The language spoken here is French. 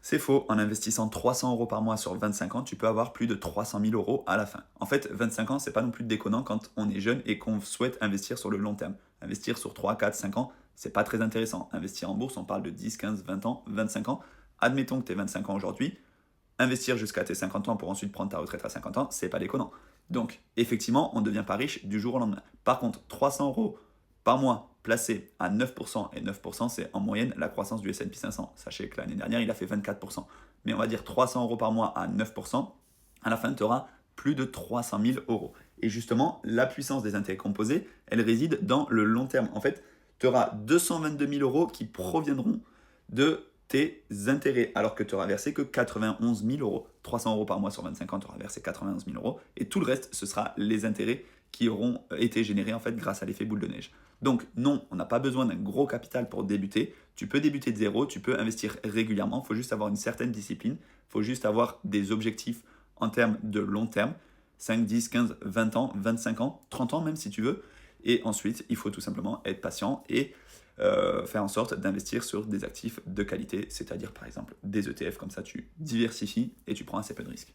C'est faux. En investissant 300 euros par mois sur 25 ans, tu peux avoir plus de 300 000 euros à la fin. En fait, 25 ans, c'est pas non plus déconnant quand on est jeune et qu'on souhaite investir sur le long terme. Investir sur 3, 4, 5 ans, c'est pas très intéressant. Investir en bourse, on parle de 10, 15, 20 ans, 25 ans. Admettons que tu aies 25 ans aujourd'hui. Investir jusqu'à tes 50 ans pour ensuite prendre ta retraite à 50 ans, c'est pas déconnant. Donc, effectivement, on ne devient pas riche du jour au lendemain. Par contre, 300 euros par mois placés à 9%, et 9%, c'est en moyenne la croissance du S&P 500. Sachez que l'année dernière, il a fait 24%. Mais on va dire 300 euros par mois à 9%, à la fin, tu auras plus de 300 000 euros. Et justement, la puissance des intérêts composés, elle réside dans le long terme. En fait, tu auras 222 000 euros qui proviendront de tes intérêts, alors que tu auras versé que 91 000 euros. 300 euros par mois sur 25 ans, tu auras versé 91 000 euros. Et tout le reste, ce sera les intérêts qui auront été générés en fait grâce à l'effet boule de neige. Donc non, on n'a pas besoin d'un gros capital pour débuter. Tu peux débuter de zéro, tu peux investir régulièrement. Il faut juste avoir une certaine discipline. Il faut juste avoir des objectifs en termes de long terme. 5, 10, 15, 20 ans, 25 ans, 30 ans même si tu veux. Et ensuite, il faut tout simplement être patient et faire en sorte d'investir sur des actifs de qualité, c'est-à-dire par exemple des ETF, comme ça tu diversifies et tu prends assez peu de risques.